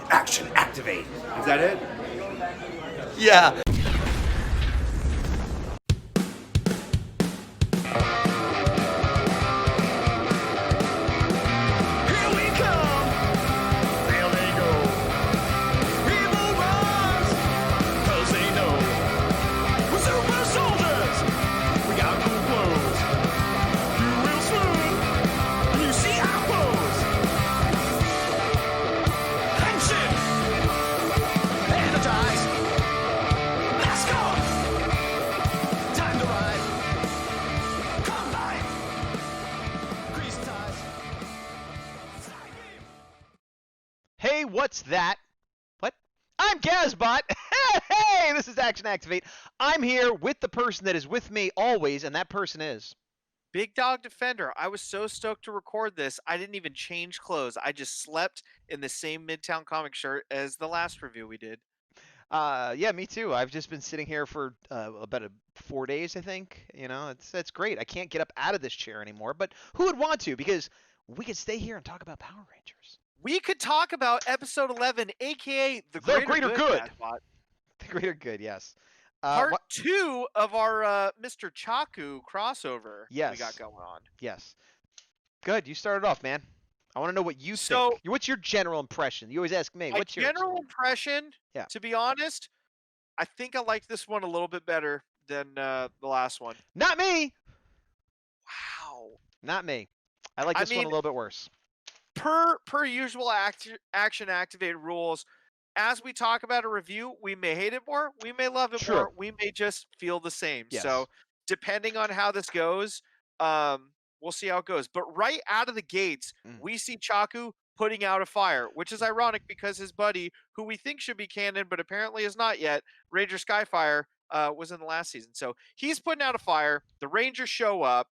Action activate. Is that it? Yeah. Hey, what's that? What? I'm Gazbot. Hey, this is Action Activate. I'm here with the person that is with me always, and that person is. Big Dawg Defender. I was so stoked to record this. I didn't even change clothes. I just slept in the same Midtown comic shirt as the last review we did. Yeah, me too. I've just been sitting here for about 4 days, I think. You know, it's great. I can't get up out of this chair anymore, but who would want to? Because we could stay here and talk about Power Rangers. We could talk about episode 11, aka The Greater Good. Gazbot. The Greater Good, yes. Part 2 of our Mr. Chaku crossover we got going on. Yes. Good. You started off, man. I want to know what you think. What's your general impression? You always ask me. What's your general impression? Yeah. To be honest, I think I like this one a little bit better than the last one. Not me. Wow. Not me. I like this one a little bit worse. Per usual action activate rules, as we talk about a review, we may hate it more, we may love it more, we may just feel the same. Yes. So depending on how this goes, we'll see how it goes. But right out of the gates, we see Chaku putting out a fire, which is ironic because his buddy, who we think should be canon, but apparently is not yet, Ranger Skyfire, was in the last season. So he's putting out a fire. The Rangers show up.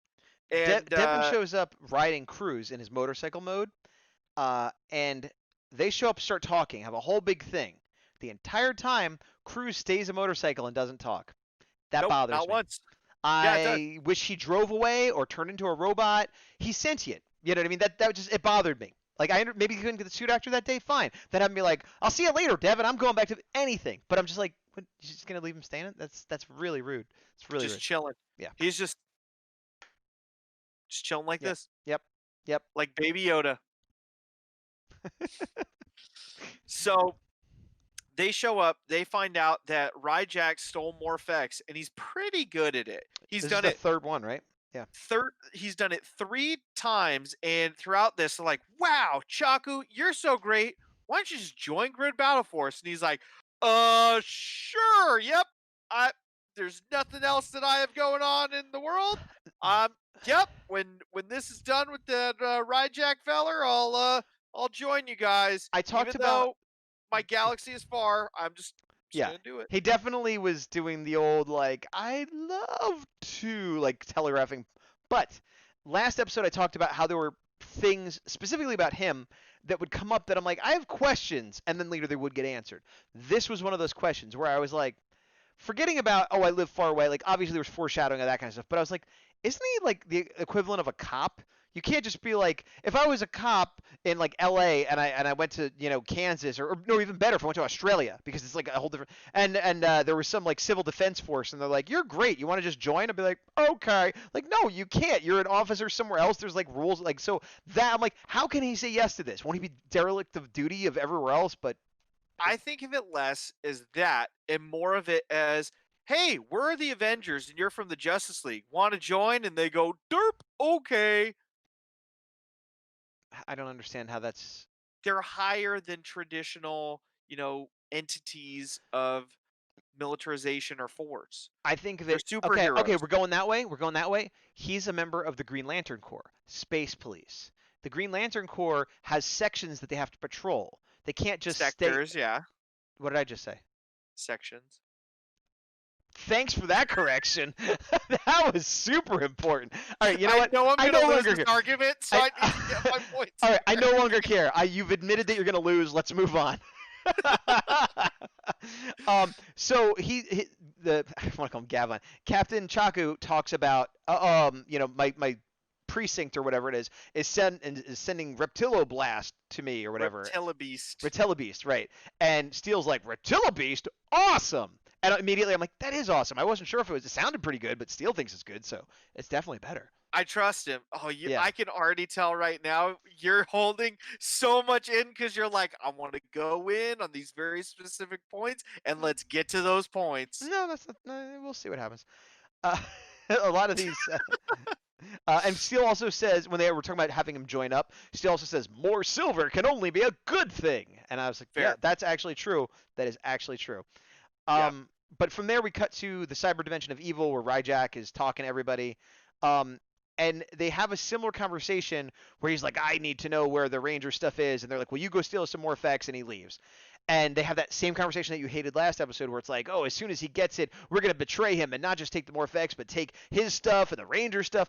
And Devin shows up riding Cruz in his motorcycle mode. And they show up, start talking, have a whole big thing. The entire time, Cruz stays a motorcycle and doesn't talk. That bothers me. Not once. I wish he drove away or turned into a robot. He's sentient. You know what I mean? That just, it bothered me. Like, maybe he couldn't get the suit actor that day, fine. Then have him be like, I'll see you later, Devin. I'm going back to anything. But I'm just like, what, you're just gonna leave him standing? That's really rude. It's really rude. Just chilling. Yeah. He's just chilling like this. Yep. Like Baby Yoda. So they show up, they find out that Ryjack stole Morph-X, and he's pretty good at it. He's done it. The third one, right? Yeah. He's done it 3 times, and throughout this, they're like, wow, Chaku, you're so great. Why don't you just join Grid Battle Force? And he's like, sure, yep. There's nothing else that I have going on in the world. Yep. When this is done with the Ryjack feller, I'll join you guys. Even though my galaxy is far, I'm just gonna do it. He definitely was doing the old, like, I'd love to, like, telegraphing. But last episode I talked about how there were things specifically about him that would come up that I'm like, I have questions, and then later they would get answered. This was one of those questions where I was like, forgetting about, I live far away, like, obviously there was foreshadowing of that kind of stuff, but I was like, isn't he, like, the equivalent of a cop? You can't just be like, if I was a cop in, like, LA and I went to, Kansas or no, even better, if I went to Australia, because it's like a whole different, and there was some, like, civil defense force, and they're like, you're great, you want to just join? I'd be like, okay. Like, no, you can't. You're an officer somewhere else. There's, like, rules. Like, so that, I'm like, how can he say yes to this? Won't he be derelict of duty of everywhere else? But I think of it less as that and more of it as, hey, we're the Avengers and you're from the Justice League. Want to join? And they go, derp, okay. I don't understand how that's... They're higher than traditional, entities of militarization or force. I think that... They're superheroes. Okay, we're going that way. He's a member of the Green Lantern Corps, Space Police. The Green Lantern Corps has sections that they have to patrol. They can't just Sectors, yeah. What did I just say? Sections. Thanks for that correction. That was super important. All right, you know what? I no longer lose this argument, so I need to get my points. All right, I no longer care. You've admitted that you're going to lose. Let's move on. So I want to call him Gavin. Captain Chaku talks about, my precinct or whatever it is sending Reptiloblast to me or whatever. Reptilobeast, right? And Steel's like, Reptilobeast, awesome. And immediately I'm like, that is awesome. I wasn't sure if it sounded pretty good, but Steel thinks it's good, so it's definitely better. I trust him. Oh, Yeah. I can already tell right now you're holding so much in because you're like, I want to go in on these very specific points, and let's get to those points. No, that's not, no, we'll see what happens. A lot of these. And Steel also says, when they were talking about having him join up, Steel also says, more silver can only be a good thing. And I was like, Fair. yeah, that's actually true. That is actually true. Yeah. But from there, we cut to the cyber dimension of evil where Ryjack is talking to everybody. And they have a similar conversation where he's like, I need to know where the Ranger stuff is. And they're like, well, you go steal some more effects. And he leaves. And they have that same conversation that you hated last episode where it's like, oh, as soon as he gets it, we're going to betray him and not just take the more effects, but take his stuff and the Ranger stuff.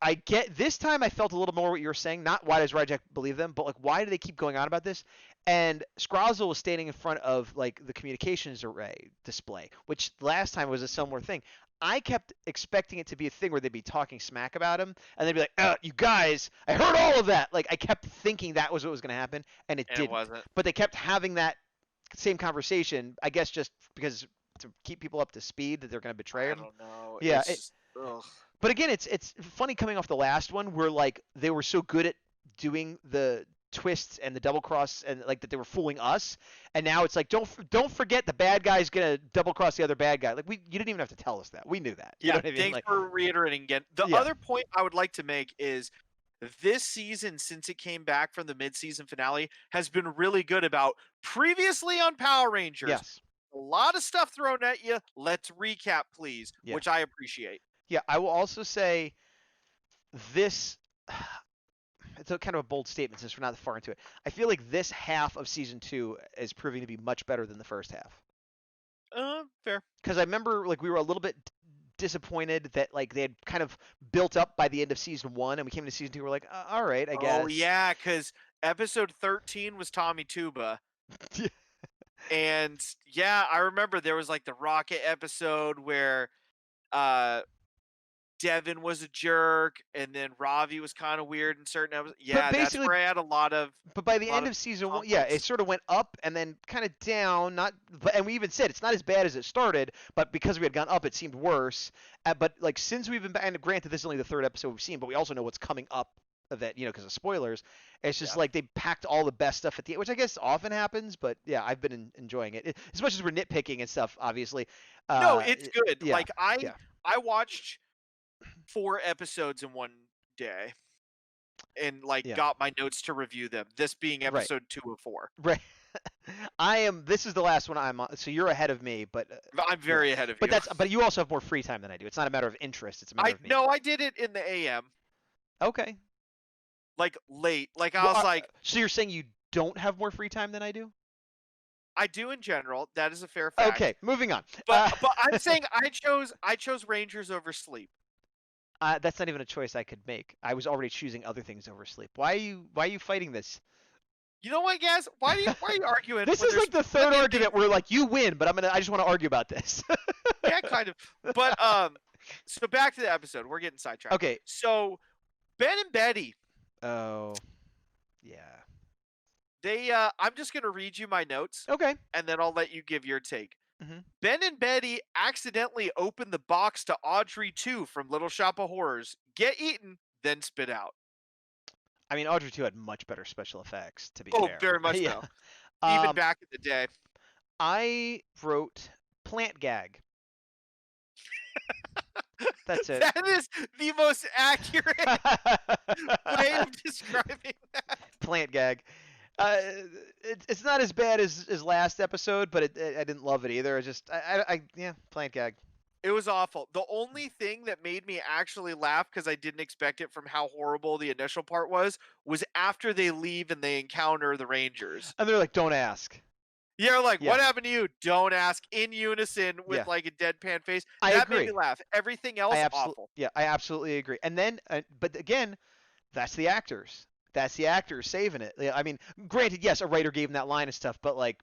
I get this time I felt a little more what you were saying. Not why does Ryjack believe them, but like why do they keep going on about this? And Scrozzle was standing in front of like the communications array display, which last time was a similar thing. I kept expecting it to be a thing where they'd be talking smack about him, and they'd be like, you guys, I heard all of that. Like I kept thinking that was what was going to happen, and it didn't. It wasn't. But they kept having that same conversation, I guess just because to keep people up to speed that they're going to betray him. I don't know. Yeah. Ugh. But again, it's funny coming off the last one where like they were so good at doing the twists and the double cross and like that they were fooling us, and now it's like don't forget the bad guy's gonna double cross the other bad guy. Like you didn't even have to tell us that. We knew that. You know what I mean? Thanks for reiterating again. The other point I would like to make is this season, since it came back from the mid-season finale, has been really good about previously on Power Rangers. Yes. A lot of stuff thrown at you. Let's recap, please, Yeah. which I appreciate. Yeah, I will also say this. It's a kind of a bold statement since we're not that far into it. I feel like this half of season 2 is proving to be much better than the first half. Fair. Because I remember like we were a little bit disappointed that like they had kind of built up by the end of season 1, and we came into season 2. We're like, all right, I guess. Oh yeah, because episode 13 was Tommy Tuba. And yeah, I remember there was like the Rocket episode where Devin was a jerk, and then Ravi was kind of weird in certain episodes. Yeah, that's where I had a lot of. But by the end of season 1, yeah, it sort of went up and then kind of down. And we even said it's not as bad as it started, but because we had gone up, it seemed worse. But like since we've been back, and granted, this is only the 3rd episode we've seen, but we also know what's coming up of that, because of spoilers. It's just like they packed all the best stuff at the end, which I guess often happens. But yeah, I've been enjoying it as much as we're nitpicking and stuff. Obviously, no, it's good. Yeah, like I watched 4 episodes in one day and got my notes to review them, this being episode 2 of 4. Right. This is the last one I'm on, so you're ahead of me, but I'm very ahead of you. But you also have more free time than I do. It's not a matter of interest, it's a matter of me. No, I did it in the AM. Okay. Like late. Like I was like, so you're saying you don't have more free time than I do? I do in general. That is a fair fact. Okay, moving on. But I'm saying I chose Rangers over sleep. That's not even a choice I could make. I was already choosing other things over sleep. Why are you fighting this? You know what, guys? Why are you arguing? This is like the 3rd argument where like you win, but I just want to argue about this. Yeah, kind of. But so back to the episode. We're getting sidetracked. Okay. So Ben and Betty. Oh. Yeah. They I'm just gonna read you my notes. Okay. And then I'll let you give your take. Mm-hmm. Ben and Betty accidentally open the box to Audrey 2 from Little Shop of Horrors. Get eaten, then spit out. I mean, Audrey 2 had much better special effects, to be fair. Oh, very much so. Even back in the day. I wrote plant gag. That's it. That is the most accurate way of describing that. Plant gag. It's not as bad as last episode, but I didn't love it either. Plant gag. It was awful. The only thing that made me actually laugh, because I didn't expect it from how horrible the initial part was after they leave and they encounter the Rangers. And they're like, don't ask. Yeah, what happened to you? Don't ask, in unison with like a deadpan face. That made me laugh. Everything else, awful. Yeah, I absolutely agree. And then, but again, that's the actors. That's the actors saving it. I mean, granted, yes, a writer gave him that line and stuff, but like,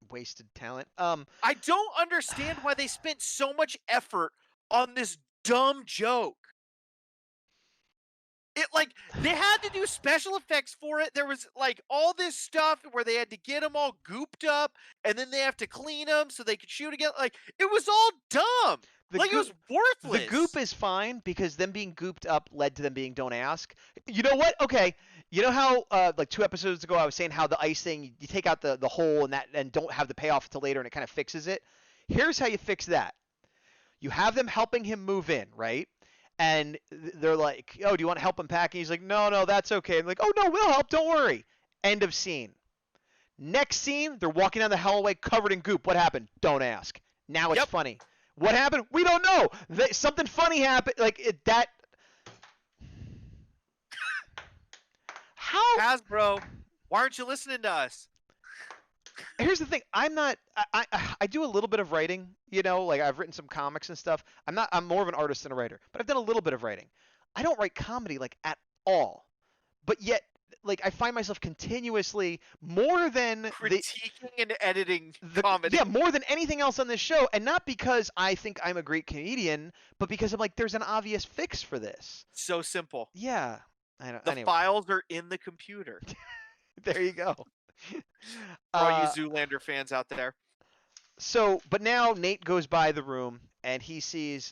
wasted talent. I don't understand why they spent so much effort on this dumb joke. It like they had to do special effects for it. There was like all this stuff where they had to get them all gooped up, and then they have to clean them so they could shoot again. Like it was all dumb. It was worthless. The goop is fine because them being gooped up led to them being don't ask. You know what? Okay. You know how like 2 episodes ago I was saying how the ice thing, you take out the hole and don't have the payoff until later and it kind of fixes it? Here's how you fix that. You have them helping him move in, right? And they're like, oh, do you want to help him pack? And he's like, no, that's okay. I'm like, oh, no, we'll help. Don't worry. End of scene. Next scene, they're walking down the hallway covered in goop. What happened? Don't ask. Now it's funny. What happened? We don't know. Something funny happened. That. How? Hasbro, why aren't you listening to us? Here's the thing. I'm not. I do a little bit of writing. You know, like I've written some comics and stuff. I'm more of an artist than a writer, but I've done a little bit of writing. I don't write comedy like at all, but yet like I find myself continuously more than critiquing and editing comedy. Yeah, more than anything else on this show, and not because I think I'm a great comedian, but because I'm like, there's an obvious fix for this. So simple. Yeah, I don't. The files are in the computer. There you go. For all you Zoolander fans out there. So, but now Nate goes by the room and he sees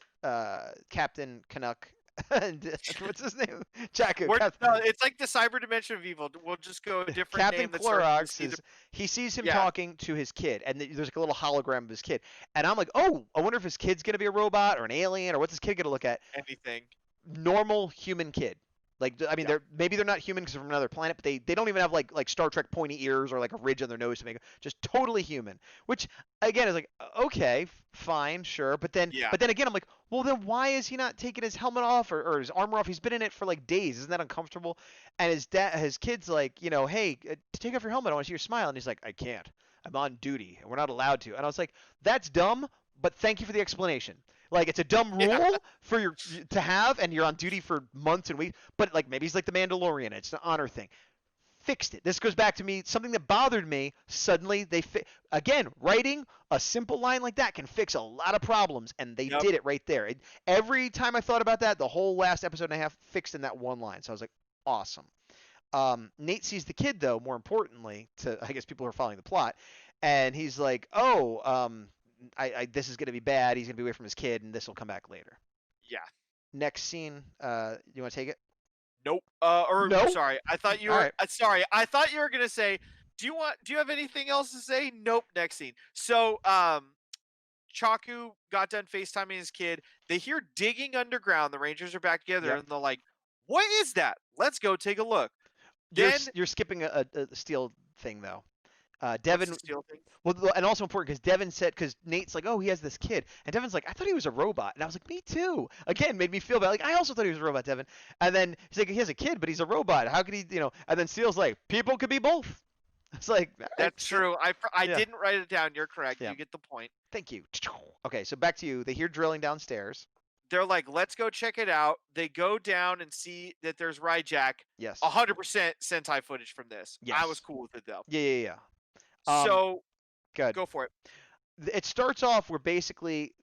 Captain Canuck. And what's his name? Jacko. No, it's like the cyber dimension of evil. We'll just go a different Captain name. Clorox he sees him talking to his kid, and there's like a little hologram of his kid. And I'm like, oh, I wonder if his kid's gonna be a robot or an alien, or what's his kid gonna look at? Anything. Normal human kid. Like, I mean, maybe they're not human because they're from another planet, but they don't even have like Star Trek pointy ears or like a ridge on their nose to make it. Just totally human. Which again is like, okay, fine, sure, but then again I'm like, well then why is he not taking his helmet off or his armor off? He's been in it for like days. Isn't that uncomfortable? And his kid's like, you know, hey, take off your helmet. I want to see your smile. And he's like, I can't. I'm on duty and we're not allowed to. And I was like, that's dumb, but thank you for the explanation. Like, it's a dumb rule for you to have, and you're on duty for months and weeks. But like, maybe he's like the Mandalorian. It's an honor thing. Fixed it. This goes back to me. Something that bothered me. Suddenly, again, writing a simple line like that can fix a lot of problems, and they did it right there. Every time I thought about that, the whole last episode and a half fixed in that one line. So I was like, awesome. Nate sees the kid, though. More importantly, to I guess people who are following the plot, and he's like, oh, this is going to be bad. He's going to be away from his kid, and this will come back later. Yeah. Next scene. You want to take it? Nope. Nope. Sorry. I thought you were. Right. Sorry. I thought you were going to say. Do you have anything else to say? Nope. Next scene. So, Chaku got done FaceTiming his kid. They hear digging underground. The Rangers are back together, and they're like, "What is that? Let's go take a look." You're skipping a steel thing though. Devin. Steel thing? Well, and also important because Devin said, because Nate's like, oh, he has this kid, and Devin's like, I thought he was a robot, and I was like, me too. Again, made me feel bad. Like, I also thought he was a robot, Devin. And then he's like, he has a kid, but he's a robot. How could he, you know? And then Steele's like, people could be both. It's like that's true. I didn't write it down. You're correct. You get the point. Thank you. Okay, so back to you. They hear drilling downstairs. They're like, let's go check it out. They go down and see that there's Ryjack. Yes. 100% Sentai footage from this. Yes. I was cool with it though. Yeah. So, good. Go for it. It starts off where basically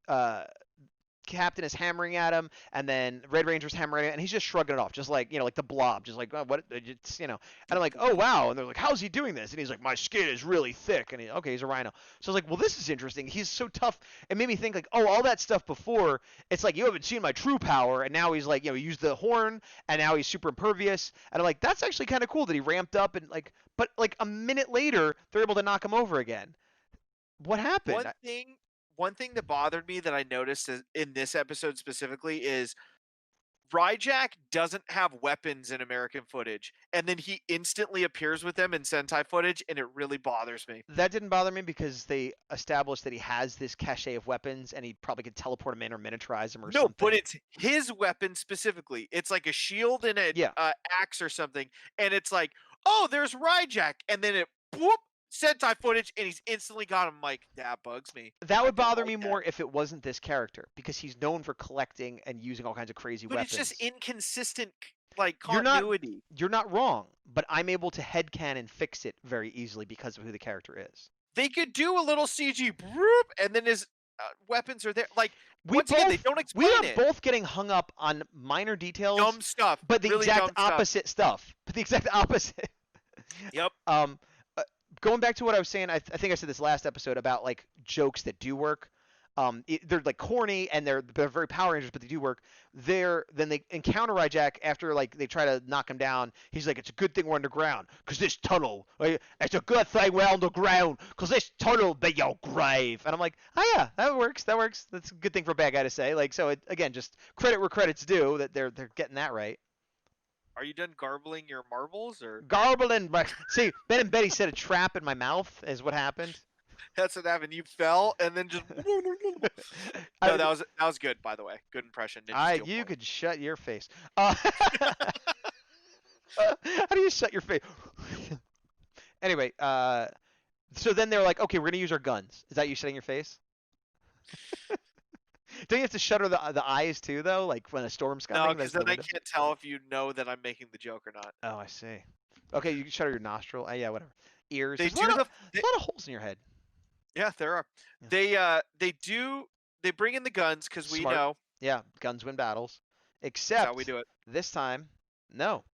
Captain is hammering at him, and then Red Ranger's hammering at him, and he's just shrugging it off, just like, you know, like the Blob, just like, oh, what, it's, you know. And I'm like, oh, wow. And they're like, how's he doing this? And he's like, my skin is really thick. And okay, he's a rhino. So I was like, well, this is interesting. He's so tough. It made me think like, oh, all that stuff before, it's like, you haven't seen my true power. And now he's like, you know, he used the horn, and now he's super impervious. And I'm like, that's actually kind of cool that he ramped up and like, but like a minute later, they're able to knock him over again. What happened? One thing that bothered me that I noticed in this episode specifically is Ryjack doesn't have weapons in American footage, and then he instantly appears with them in Sentai footage, and it really bothers me. That didn't bother me because they established that he has this cache of weapons, and he probably could teleport them in or miniaturize them or something. No, but it's his weapon specifically. It's like a shield and an axe or something, and it's like, oh, there's Ryjack, and then it whoop. Sentai footage, and he's instantly got him. Like, that bugs me. That would bother me more if it wasn't this character, because he's known for collecting and using all kinds of crazy weapons. But it's just inconsistent, like, continuity. You're not wrong, but I'm able to headcanon fix it very easily because of who the character is. They could do a little CG, and then weapons are there. Like We once again, they both don't we explain are it. both getting hung up on minor details, Dumb stuff. but the really exact dumb stuff. opposite stuff. But the exact opposite. Yep. Um, going back to what I was saying, I think I said this last episode about like jokes that do work. They're like corny and they're very Power Rangers, but they do work. Then they encounter Ryjack after like they try to knock him down. He's like, "It's a good thing we're underground, 'cause this tunnel. It's a good thing we're underground, 'cause this tunnel be your grave." And I'm like, "Oh yeah, that works. That works. That's a good thing for a bad guy to say." Like, so again, just credit where credit's due that they're getting that right. Are you done garbling your marbles, or Garbling. See, Ben and Betty set a trap in my mouth, is what happened. that's what happened? You fell and then just. No, that was good, by the way. Good impression. Ninja Steel You point. could shut your face. How do you shut your face? Anyway, so then they're like, okay, we're gonna use our guns. Is that you shutting your face? Don't you have to shutter the eyes too, though? Like when a storm's coming. No, that's because the then I window? can't tell if you know that I'm making the joke or not. Oh, I see. Okay, you can shutter your nostril. Yeah, whatever. Ears. They There's a lot do of- the. there's a lot of holes in your head. Yeah, there are. Yeah. They bring in the guns because we Smart. know Yeah, guns win battles. that's Except how we do it. this time, no.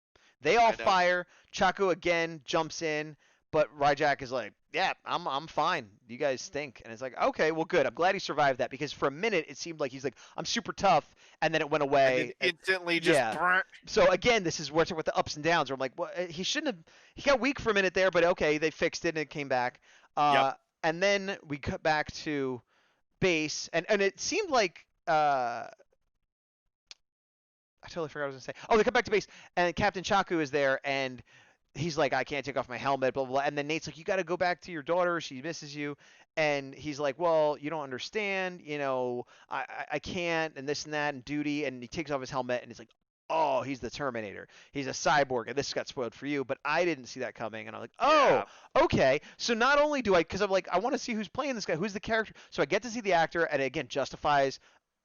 They all I know. fire. Chaco again jumps in, but Ryjack is like, "Yeah, I'm fine. You guys stink." And it's like, "Okay, well, good. I'm glad he survived that because for a minute it seemed like he's like, I'm super tough, and then it went And away." then instantly just. yeah. brrrt. So again, this is what's with the ups and downs. Where I'm like, well, he shouldn't have. He got weak for a minute there, but okay, they fixed it and it came back. And then we cut back to base, and it seemed like I totally forgot what I was gonna say. Oh, they come back to base, and Captain Chaku is there, and he's like, I can't take off my helmet, blah, blah, blah. And then Nate's like, you got to go back to your daughter. She misses you. And he's like, well, you don't understand. You know, I can't, and this and that, and duty. And he takes off his helmet, and he's like, oh, he's the Terminator. He's a cyborg, and this got spoiled for you. But I didn't see that coming. And I'm like, oh, okay. So not only do I, because I'm like, I want to see who's playing this guy, who's the character. So I get to see the actor, and it, again, justifies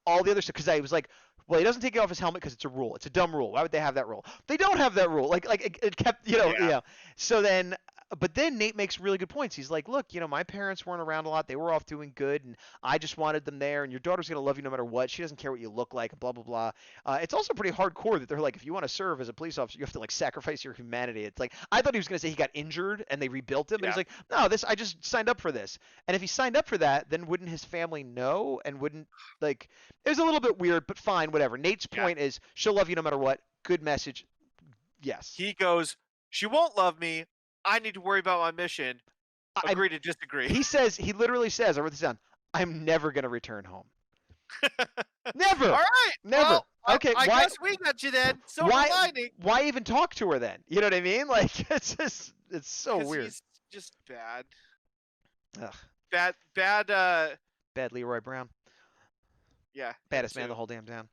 all the other stuff. Because I was like, well, he doesn't take off his helmet because it's a rule. It's a dumb rule. Why would they have that rule? They don't have that rule. Like it kept, Yeah. So then, but then Nate makes really good points. He's like, look, my parents weren't around a lot. They were off doing good, and I just wanted them there. And your daughter's gonna love you no matter what. She doesn't care what you look like, and blah blah blah. It's also pretty hardcore that they're like, if you want to serve as a police officer, you have to like sacrifice your humanity. It's like I thought he was gonna say he got injured and they rebuilt him. But he's like, no, I just signed up for this. And if he signed up for that, then wouldn't his family know and wouldn't like? It was a little bit weird, but fine, whatever. Nate's point is she'll love you no matter what. Good message. Yes. He goes, she won't love me. I need to worry about my mission. Agree to disagree. He literally says, I wrote this down, I'm never going to return home. Never. All right. Never. Well, Okay. I guess we got you then. Silver lining. Why even talk to her then? You know what I mean? Like, it's so weird. He's just bad. Ugh. Bad. Leroy Brown. Yeah. Baddest man too. in the whole damn town.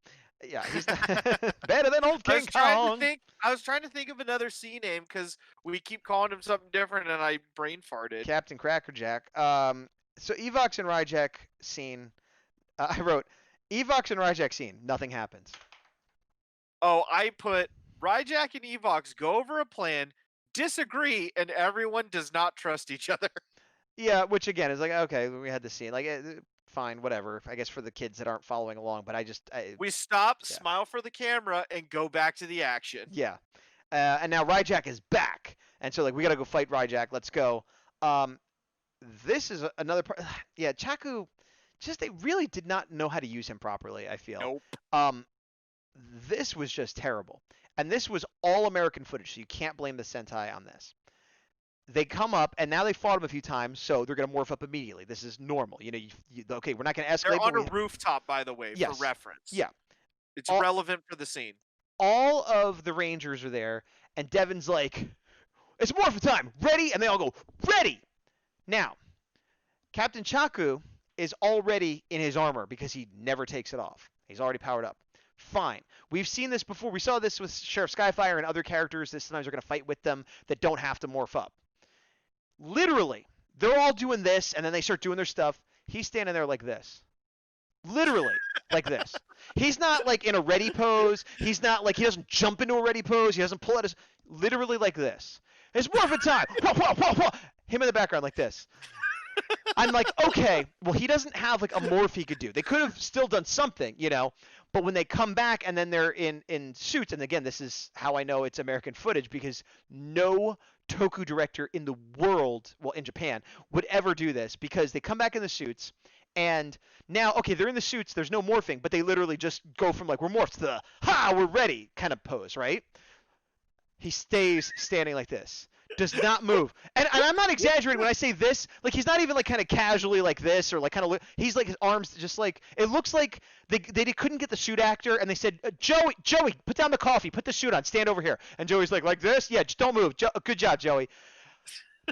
Yeah, he's better than old King Kong. I was trying to think of another C name because we keep calling him something different, and I brain farted. Captain Crackerjack. So Evox and Ryjack scene. I wrote Evox and Ryjack scene. Nothing happens. Oh, I put Ryjack and Evox go over a plan, disagree, and everyone does not trust each other. Yeah, which again is like, okay, we had the scene. Like, fine, whatever. I guess for the kids that aren't following along, but We stop, smile for the camera, and go back to the action. Yeah. And now Ryjack is back. And so, like, we got to go fight Ryjack. Let's go. This is another part. Yeah, Chaku, they really did not know how to use him properly, I feel. Nope. This was just terrible. And this was all American footage, so you can't blame the Sentai on this. They come up, and now they fought him a few times, so they're going to morph up immediately. This is normal. Okay, we're not going to escalate. They're on a rooftop, by the way, Yes. for reference. Yeah. It's relevant for the scene. All of the Rangers are there, and Devin's like, it's morph time, ready? And they all go, ready! Now, Captain Chaku is already in his armor because he never takes it off. He's already powered up. Fine. We've seen this before. We saw this with Sheriff Skyfire and other characters that sometimes are going to fight with them that don't have to morph up. Literally, they're all doing this, and then they start doing their stuff. He's standing there like this. Literally, like this. He's not like in a ready pose. He's not like, he doesn't jump into a ready pose. He doesn't pull out his, literally like this. It's morphin' time. Whoa, whoa, whoa, whoa. Him in the background like this. I'm like, okay, well, he doesn't have like a morph he could do. They could have still done something, you know. But when they come back and then they're in suits, and again, this is how I know it's American footage because no Toku director in the world, well, in Japan, would ever do this because they come back in the suits. And now, okay, they're in the suits. There's no morphing, but they literally just go from like we're morphed to the ha, we're ready kind of pose, right? He stays standing like this, does not move. And I'm not exaggerating when I say this. Like he's not even like kind of casually like this or like kind of. He's like his arms just like it looks like they couldn't get the suit actor and they said Joey, put down the coffee, put the suit on, stand over here. And Joey's like this, yeah, just don't move. Good job, Joey.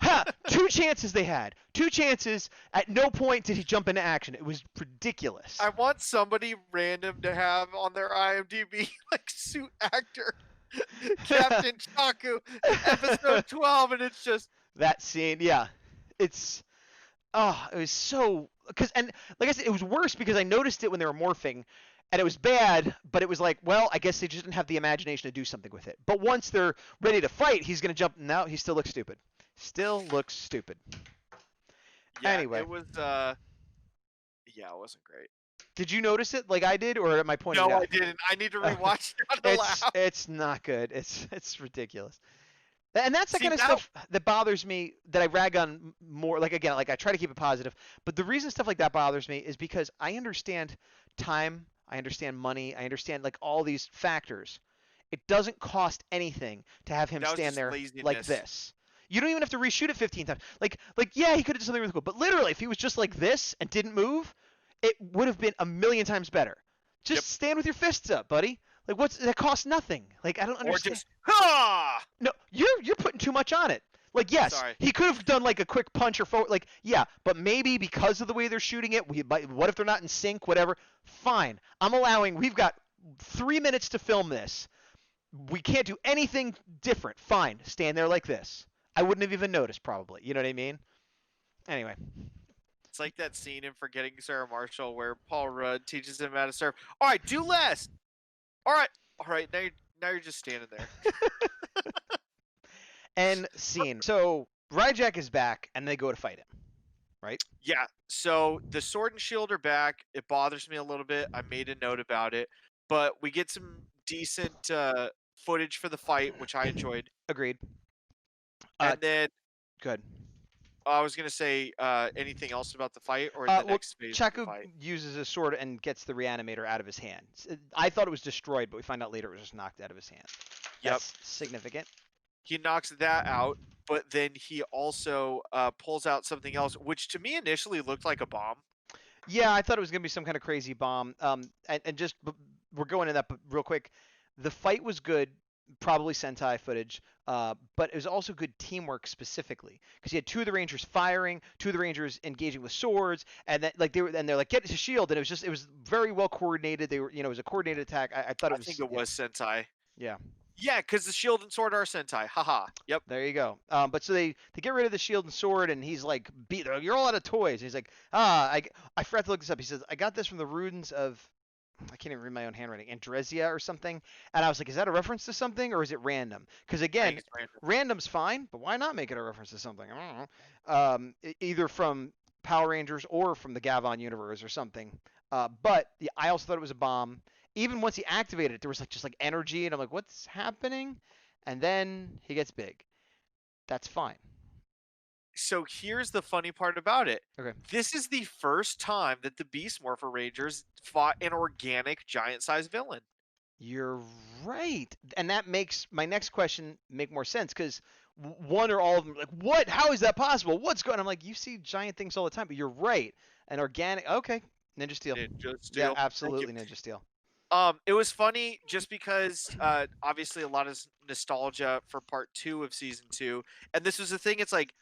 Ha! 2 chances they had. 2 chances. At no point did he jump into action. It was ridiculous. I want somebody random to have on their IMDb like suit actor Captain Chaku episode 12, and it's just that scene. Yeah, it's it was so and like I said, it was worse because I noticed it when they were morphing. And it was bad, but it was like, well, I guess they just didn't have the imagination to do something with it. But once they're ready to fight, he's going to jump. Now he still looks stupid. Still looks stupid. yeah, Anyway. it was it wasn't great. Did you notice it like I did, or am I pointing it No, out? I didn't. I need to rewatch it to laugh. It's not good. It's ridiculous. And that's the See, kind of now- stuff that bothers me that I rag on more. Like, again, like I try to keep it positive. But the reason stuff like that bothers me is because I understand time, I understand money, I understand like all these factors. It doesn't cost anything to have him That was stand just there like laziness. this. You don't even have to reshoot it 15 times. Like yeah, he could have done something really cool. But literally, if he was just like this and didn't move, it would have been a million times better. Just Yep. stand with your fists up, buddy. Like that costs nothing. Like I don't Or understand. just ha! No, you're putting too much on it. Like yes, Sorry. he could have done like a quick punch or forward. Like yeah, but maybe because of the way they're shooting it, what if they're not in sync? Whatever. Fine, I'm allowing. We've got 3 minutes to film this. We can't do anything different. Fine, stand there like this. I wouldn't have even noticed probably. You know what I mean? Anyway. It's like that scene in Forgetting Sarah Marshall where Paul Rudd teaches him how to surf. All right, do less. All right. Now you're just standing there. And scene. So Ryjack is back, and they go to fight him, right? Yeah. So the sword and shield are back. It bothers me a little bit. I made a note about it, but we get some decent footage for the fight, which I enjoyed. Agreed. And then Good. I was gonna say anything else about the fight or the next phase of the Chaku fight. uses a sword and gets the reanimator out of his hand. I thought it was destroyed, but we find out later it was just knocked out of his hand. Yep. That's significant. He knocks that out, but then he also pulls out something else, which to me initially looked like a bomb. Yeah, I thought it was going to be some kind of crazy bomb. And just we're going into that but real quick. The fight was good, probably Sentai footage, but it was also good teamwork specifically because you had 2 of the Rangers firing, 2 of the Rangers engaging with swords, and then like they're like get his shield, and it was very well coordinated. They were it was a coordinated attack. I thought it was. I think it was Sentai. Yeah. Yeah, because the shield and sword are Sentai. Haha. Yep. There you go. But so they get rid of the shield and sword, and he's like, "You're all out of toys." And he's like, I forgot to look this up. He says, "I got this from the ruins of." I can't even read my own handwriting. Andresia or something. And I was like, is that a reference to something or is it random? Because I again, think it's random. random's fine, but why not make it a reference to something? I don't know. Either from Power Rangers or from the Gavon universe or something. But I also thought it was a bomb. Even once he activated it, there was like just like energy, and I'm like, what's happening? And then he gets big. That's fine. So here's the funny part about it. Okay. This is the first time that the Beast Morpher Rangers fought an organic giant-sized villain. You're right, and that makes my next question make more sense because one or all of them are like, what? How is that possible? What's going on? I'm like, you see giant things all the time, but you're right. An organic, okay, Ninja Steel. Ninja Steel. Yeah, Thank you. absolutely Ninja Steel. It was funny just because obviously a lot of nostalgia for part 2 of season 2, and this was the thing. It's like,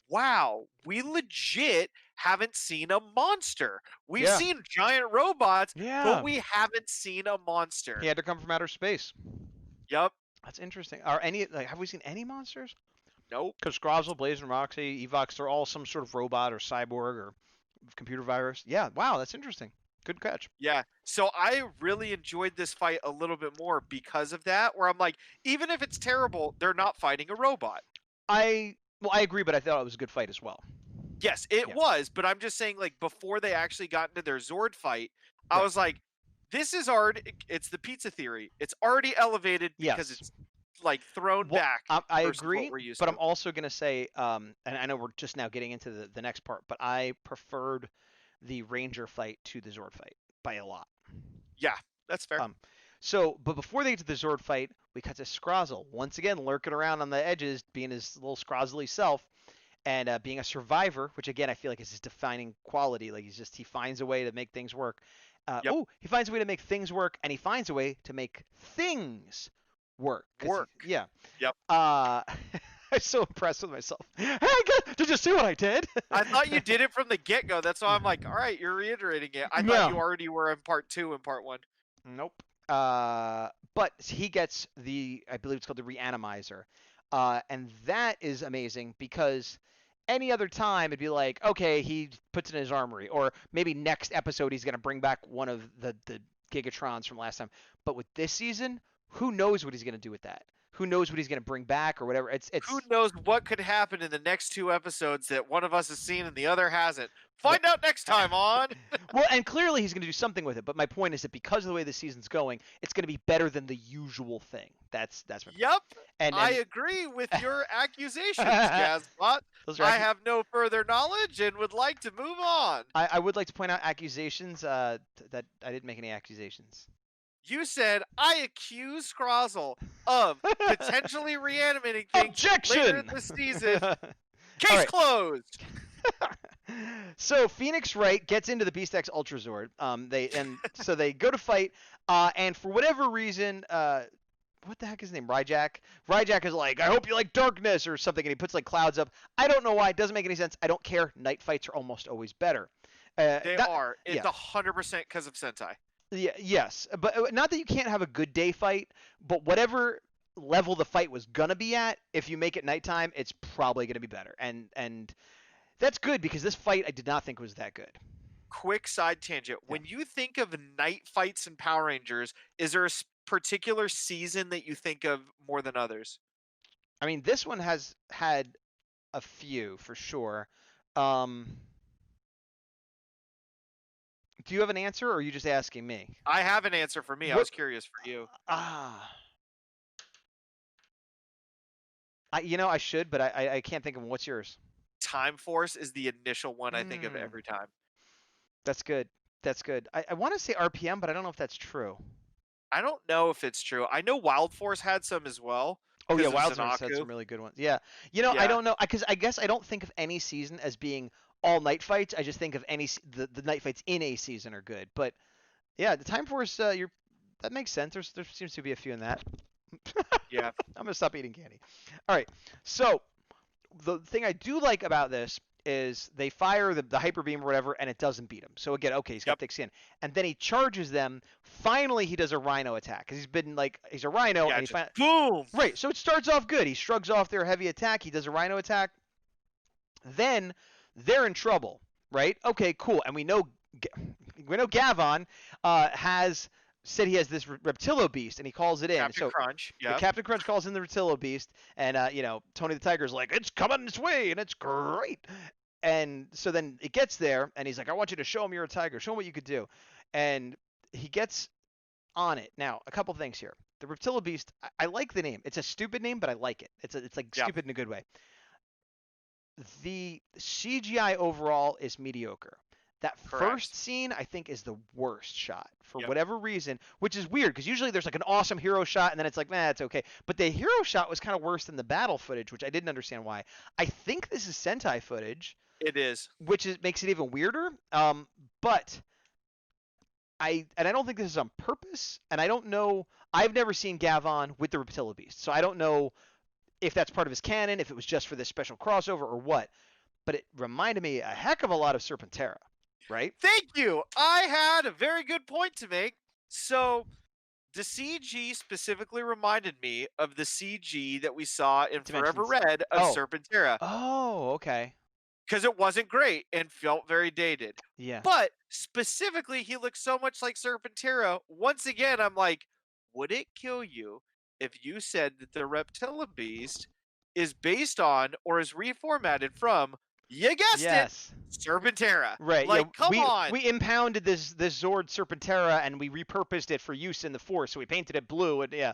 wow, we legit haven't seen a monster. We've Yeah. seen giant robots, Yeah. but we haven't seen a monster. He had to come from outer space. Yep. That's interesting. Are any have we seen any monsters? Nope. Because Scrozzle, Blazing Roxy, Evox, they're all some sort of robot or cyborg or computer virus. Yeah. Wow, that's interesting. Good catch. Yeah. So I really enjoyed this fight a little bit more because of that, where I'm like, even if it's terrible, they're not fighting a robot. I agree, but I thought it was a good fight as well. Yes, it Yeah. was, but I'm just saying, like, before they actually got into their Zord fight, I Right. was like, this is already, it's the pizza theory. It's already elevated because Yes. it's, like, thrown Well, back I versus what agree, we're used but to. I'm also gonna say, and I know we're just now getting into the next part, but I preferred the Ranger fight to the Zord fight by a lot. Yeah, that's fair. But before they get to the Zord fight, we cut to Scrozzle once again lurking around on the edges, being his little Scrozzly self, and being a survivor, which again I feel like is his defining quality. Like he finds a way to make things work. Yep. He finds a way to make things work, and he finds a way to make things work. Work. Yeah. Yep. I'm so impressed with myself. Hey, did you see what I did? I thought you did it from the get-go. That's why I'm like, all right, you're reiterating it. I Yeah. thought you already were in part 2 and part 1. Nope. But he gets I believe it's called the Reanimizer, and that is amazing because any other time it'd be like, okay, he puts it in his armory, or maybe next episode he's gonna bring back one of the Gigatrons from last time. But with this season, who knows what he's gonna do with that? Who knows what he's gonna bring back or whatever? It's Who knows what could happen in the next 2 episodes that one of us has seen and the other hasn't. Find out next time on. Well, and clearly he's going to do something with it. But my point is that because of the way the season's going, it's going to be better than the usual thing. That's my point. Yep. And I agree with your accusations, Gazbot. I have no further knowledge and would like to move on. I would like to point out accusations that I didn't make any accusations. You said I accuse Scrozzle of potentially reanimating things later in the season. Case closed. So Phoenix Wright gets into the Beast X Ultrazord. So they go to fight, and for whatever reason, what the heck is his name? Ryjack. Ryjack is like, I hope you like darkness or something, and he puts like clouds up. I don't know why. It doesn't make any sense. I don't care. Night fights are almost always better. They are. It's 100% because of Sentai. Yeah. Yes, but not that you can't have a good day fight, but whatever level the fight was gonna be at, if you make it nighttime, it's probably gonna be better. And that's good because this fight I did not think was that good. Quick side tangent. When you think of night fights in Power Rangers, is there a particular season that you think of more than others? I mean, this one has had a few for sure. Do you have an answer, or are you just asking me? I have an answer for me. I was curious for you. I should, but I can't think of them. What's yours? Time Force is the initial one I think of every time. That's good. That's good. I want to say RPM, but I don't know if that's true. I don't know if it's true. I know Wild Force had some as well. Oh yeah, Wild Force had some really good ones. Yeah. I don't know because I guess I don't think of any season as being all night fights. I just think of the night fights in a season are good. But yeah, the Time Force, that makes sense. There seems to be a few in that. Yeah. I'm gonna stop eating candy. All right. So the thing I do like about this is they fire the hyper beam or whatever, and it doesn't beat him. So again, okay, he's got thick skin, and then he charges them. Finally, he does a Rhino attack because he's a Rhino, and boom. Right. So it starts off good. He shrugs off their heavy attack. He does a Rhino attack. Then they're in trouble, right? Okay, cool. And we know Gavon has said he has this Reptilo Beast, and he calls it in. Captain Crunch. Yeah. Captain Crunch calls in the Reptilo Beast, and Tony the Tiger's like, it's coming this way, and it's great. And so then it gets there, and he's like, I want you to show him you're a tiger. Show him what you could do. And he gets on it. Now, a couple things here. The Reptilo Beast, I like the name. It's a stupid name, but I like it. It's like stupid in a good way. The CGI overall is mediocre. That first scene, I think, is the worst shot for whatever reason, which is weird because usually there's like an awesome hero shot and then it's like, nah, it's okay. But the hero shot was kind of worse than the battle footage, which I didn't understand why. I think this is Sentai footage. It is. Which makes it even weirder. But I don't think this is on purpose, and I don't know. I've never seen Gavon with the Reptilo Beast, so I don't know if that's part of his canon, if it was just for this special crossover or what. But it reminded me a heck of a lot of Serpentera. Right? Thank you. I had a very good point to make. So the CG specifically reminded me of the CG that we saw in Forever Red of Serpentera. Oh, okay. Because it wasn't great and felt very dated. Yeah. But specifically, he looks so much like Serpentera. Once again, I'm like, would it kill you if you said that the Reptilo Beast is based on or is reformatted from You guessed Yes. it, Serpentera. Right. Like, Yeah. come on. We impounded this Zord Serpentera and we repurposed it for use in the Force. So we painted it blue and yeah.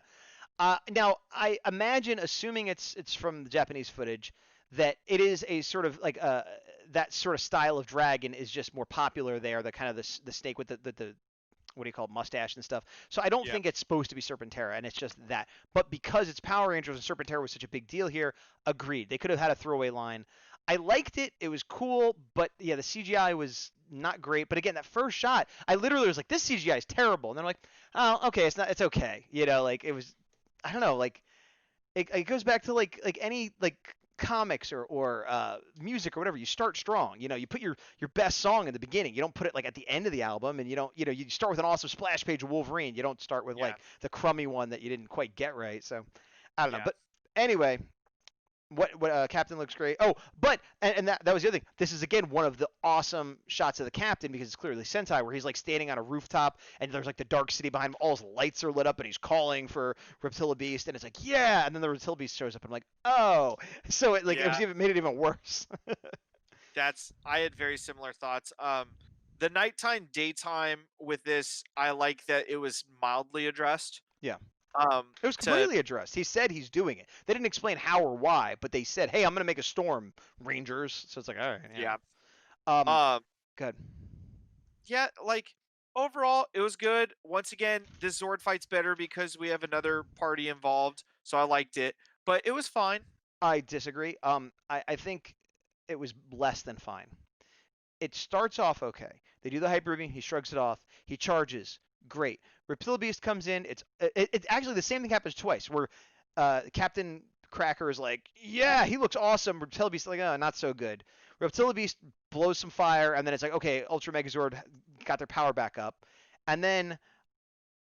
Now I imagine, assuming it's from the Japanese footage, that it is a sort of like that sort of style of dragon is just more popular there. The kind of the snake with the what do you call it, mustache and stuff. So I don't Yeah. think it's supposed to be Serpentera, and it's just that. But because it's Power Rangers and Serpentera was such a big deal here, agreed. They could have had a throwaway line. I liked it. It was cool, but yeah, the CGI was not great. But again, that first shot, I literally was like, "This CGI is terrible," and then I'm like, "Oh, okay, it's not. It's okay." You know, like it was. I don't know, like it goes back to like any like comics or music or whatever. You start strong. You know, you put your best song in the beginning. You don't put it like at the end of the album, and you start with an awesome splash page of Wolverine. You don't start with Yeah. like the crummy one that you didn't quite get right. So I don't know. Yeah. But anyway, what Captain looks great. Oh, but and that was the other thing. This is again one of the awesome shots of the Captain because it's clearly Sentai where he's like standing on a rooftop and there's like the dark city behind him. All his lights are lit up and he's calling for Reptila Beast and it's like yeah, and then the Reptila Beast shows up and I'm like oh, so it Yeah. made it even worse. I had very similar thoughts. The nighttime daytime with this, I like that it was mildly addressed. Yeah. Um, It was completely addressed. He said he's doing it. They didn't explain how or why, but they said, "Hey, I'm gonna make a storm, Rangers." So it's like, all right, yeah. good. Yeah, like overall it was good. Once again, this Zord fight's better because we have another party involved, so I liked it. But it was fine. I disagree. I think it was less than fine. It starts off okay. They do the hyper beam. He shrugs it off. He charges. Great. Reptile Beast comes in. It's actually the same thing happens twice where Captain Cracker is like, yeah, he looks awesome. Reptile Beast is like, oh, not so good. Reptile Beast blows some fire, and then it's like, okay, Ultra Megazord got their power back up, and then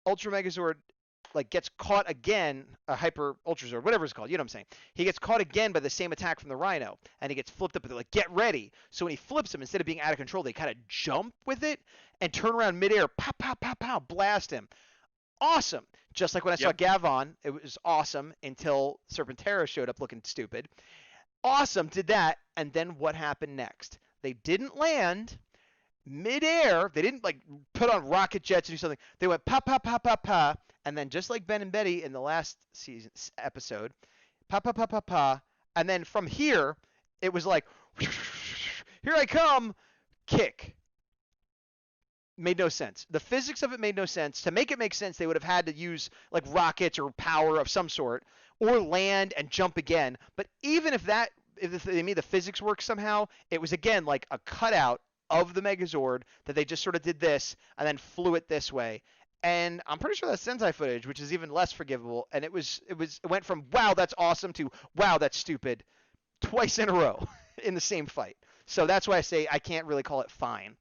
Ultra Megazord like gets caught again, Hyper Ultra Zord, whatever it's called, you know what I'm saying. He gets caught again by the same attack from the Rhino, and he gets flipped up, and they're like, get ready. So when he flips him, instead of being out of control, they kind of jump with it and turn around midair, pow, pow, pow, pow, blast him. Awesome. Just like when I saw Gavon, it was awesome until Serpentera showed up looking stupid. Awesome, did that, and then what happened next? They didn't land midair. They didn't like put on rocket jets or do something. They went pa pa pa pa pa, and then just like Ben and Betty in the last season episode, pa pa pa pa pa, and then from here it was like here I come, kick. Made no sense. The physics of it made no sense. To make it make sense, they would have had to use like rockets or power of some sort, or land and jump again. But even if they made the physics work somehow, it was again like a cutout of the Megazord that they just sort of did this and then flew it this way. And I'm pretty sure that's Sentai footage, which is even less forgivable. And it went from wow that's awesome to wow that's stupid, twice in a row in the same fight. So that's why I say I can't really call it fine.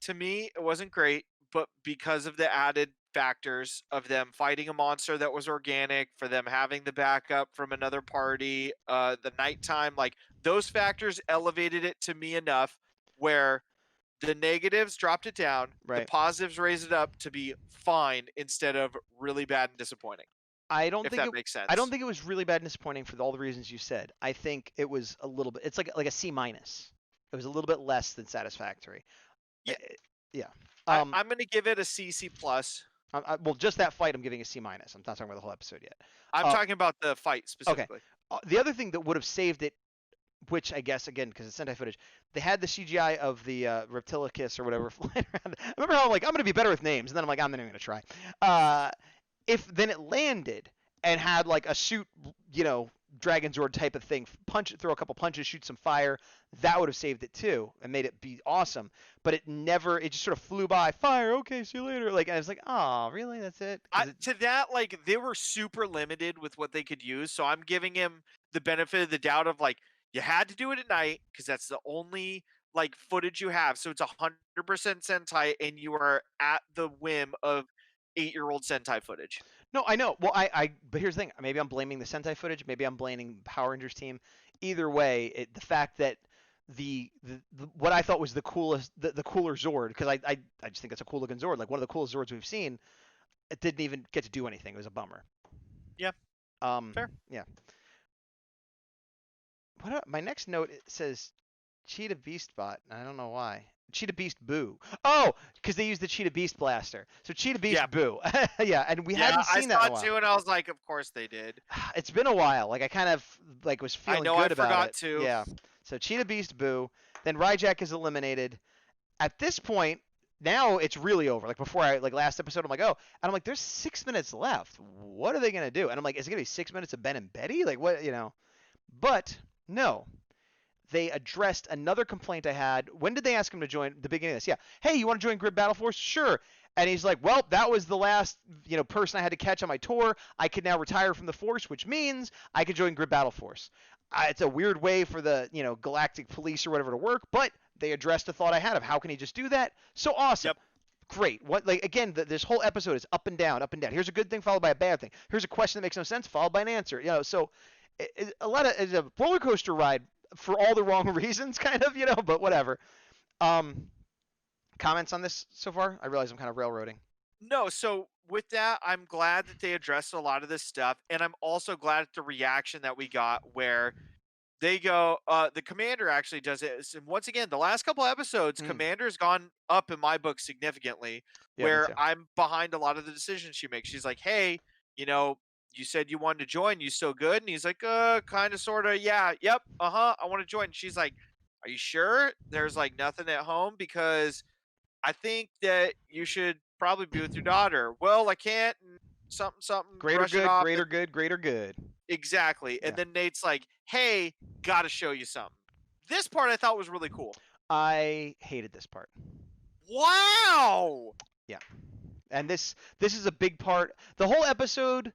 To me, it wasn't great, but because of the added factors of them fighting a monster that was organic, for them having the backup from another party, the nighttime, like those factors elevated it to me enough where the negatives dropped it down, the Right. positives raised it up to be fine instead of really bad and disappointing. I don't If think that it makes sense. I don't think it was really bad and disappointing for all the reasons you said. I think it was a little bit. It's like a C minus. It was a little bit less than satisfactory. Yeah. Yeah. I'm going to give it a C plus. Well, just that fight, I'm giving a C minus. I'm not talking about the whole episode yet. I'm talking about the fight specifically. The other thing that would have saved it, which I guess again because it's Sentai footage, they had the CGI of the Reptilicus or whatever flying around. I remember how I'm like I'm gonna be better with names, and then I'm like I'm not even gonna try. If then it landed and had like a suit, Dragon Zord type of thing, throw a couple punches, shoot some fire, that would have saved it too and made it be awesome. But it just sort of flew by. Fire, okay, see you later. Like I was like, oh, really? That's it? To that, like they were super limited with what they could use, so I'm giving him the benefit of the doubt of like you had to do it at night because that's the only like footage you have. So it's 100% Sentai, and you are at the whim of 8-year-old Sentai footage. No, I know. Well, but here's the thing. Maybe I'm blaming the Sentai footage. Maybe I'm blaming Power Rangers team. Either way, the fact that the what I thought was the coolest, the cooler Zord, because I just think it's a cool looking Zord, like one of the coolest Zords we've seen. It didn't even get to do anything. It was a bummer. Yeah. Fair. Yeah. my next note it says Cheetah Beast Bot. I don't know why. Cheetah Beast Boo. Oh, because they used the Cheetah Beast Blaster. So Cheetah Beast Yeah. Boo. Yeah, and we Yeah, hadn't I seen that saw in a it while. too, and I was like, of course they did. It's been a while. Like I kind of like was I feeling know, good I about forgot it. to. Yeah. So Cheetah Beast Boo. Then Ryjack is eliminated. At this point, now it's really over. Like before last episode, I'm like, oh, and I'm like, there's 6 minutes left. What are they gonna do? And I'm like, is it gonna be 6 minutes of Ben and Betty? Like what, But no. They addressed another complaint I had. When did they ask him to join? The beginning of this, yeah. Hey, you want to join Grid Battle Force? Sure. And he's like, well, that was the last, person I had to catch on my tour. I could now retire from the Force, which means I could join Grid Battle Force. It's a weird way for the, Galactic Police or whatever to work, but they addressed a thought I had of how can he just do that? So awesome. Yep. Great. What again? This whole episode is up and down, up and down. Here's a good thing followed by a bad thing. Here's a question that makes no sense followed by an answer. So it's a roller coaster ride for all the wrong reasons, kind of, but whatever. Comments on this so far? I realize I'm kind of railroading. No, so with that, I'm glad that they addressed a lot of this stuff, and I'm also glad at the reaction that we got where they go, the commander actually does it. And once again, the last couple episodes, Commander's gone up in my book significantly, Yeah, where I'm behind a lot of the decisions she makes. She's like, hey, you said you wanted to join. You still good? And he's like, kind of, sort of. Yeah. Yep. I want to join. And she's like, are you sure there's like nothing at home? Because I think that you should probably be with your daughter. Well, I can't. Something. Greater brush it good, off. greater good, greater good. Exactly. And then Nate's like, hey, gotta show you something. This part I thought was really cool. I hated this part. Wow. Yeah. And this is a big part. The whole episode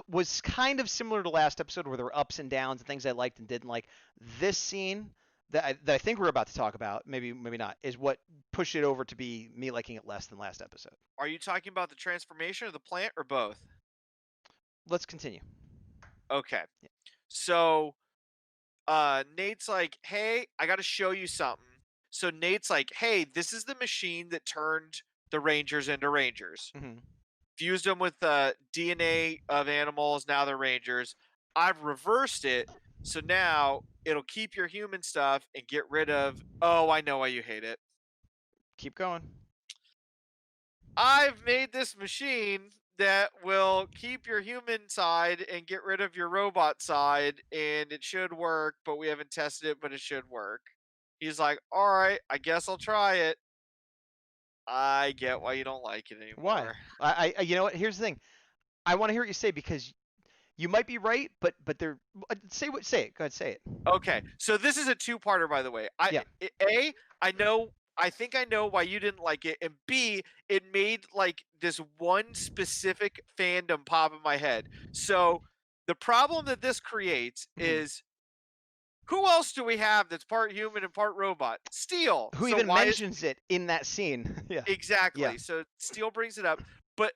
was kind of similar to last episode where there were ups and downs and things I liked and didn't like. This scene that I think we're about to talk about, maybe not, is what pushed it over to be me liking it less than last episode. Are you talking about the transformation of the plant or both? Let's continue. Okay. Yeah. So Nate's like, hey, I got to show you something. So Nate's like, hey, this is the machine that turned the Rangers into Rangers. Mm-hmm. Fused them with DNA of animals. Now they're Rangers. I've reversed it. So now it'll keep your human stuff and get rid of, oh, I know why you hate it. Keep going. I've made this machine that will keep your human side and get rid of your robot side, and it should work, but we haven't tested it, but it should work. He's like, all right, I guess I'll try it. I get why you don't like it anymore. Why? I you know what? Here's the thing. I want to hear what you say because you might be right, but they're say it. Go ahead, say it. Okay, so this is a two-parter, by the way. I think I know why you didn't like it, and B, it made like this one specific fandom pop in my head. So the problem that this creates is, who else do we have that's part human and part robot? Steel. Who even mentions it in that scene? Yeah. Exactly. Yeah. So Steel brings it up, but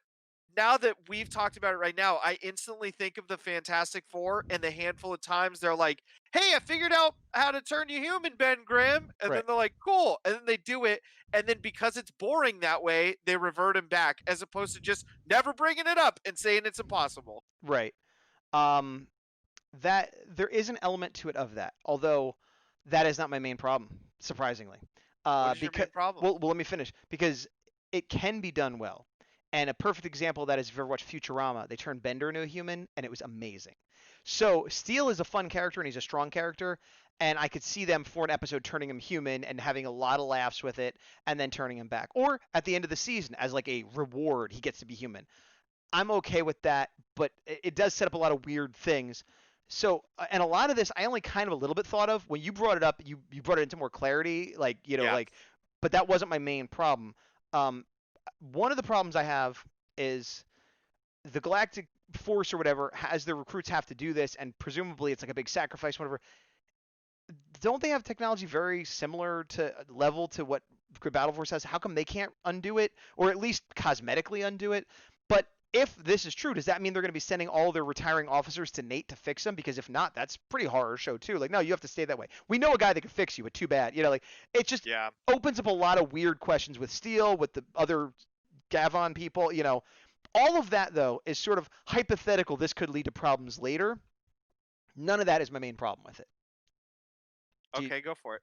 now that we've talked about it right now, I instantly think of the Fantastic Four and the handful of times they're like, hey, I figured out how to turn you human, Ben Grimm. And then they're like, cool. And then they do it. And then because it's boring that way, they revert him back as opposed to just never bringing it up and saying it's impossible. Right. That there is an element to it of that, although that is not my main problem, surprisingly. What is your main problem? Well, let me finish. Because it can be done well. And a perfect example of that is if you ever watched Futurama, they turned Bender into a human, and it was amazing. So Steel is a fun character, and he's a strong character, and I could see them for an episode turning him human and having a lot of laughs with it, and then turning him back. Or at the end of the season, as like a reward, he gets to be human. I'm okay with that, but it does set up a lot of weird things. So, and a lot of this, I only kind of a little bit thought of when you brought it up. You brought it into more clarity, but that wasn't my main problem. One of the problems I have is the Galactic Force or whatever has their recruits have to do this, and presumably it's like a big sacrifice, whatever. Don't they have technology very similar to level to what Grid Battle Force has? How come they can't undo it, or at least cosmetically undo it? But if this is true, does that mean they're going to be sending all their retiring officers to Nate to fix them? Because if not, that's pretty horror show too. Like, no, you have to stay that way. We know a guy that can fix you, but too bad. It just opens up a lot of weird questions with Steel, with the other Gavon people. All of that though is sort of hypothetical. This could lead to problems later. None of that is my main problem with it. Okay, go for it.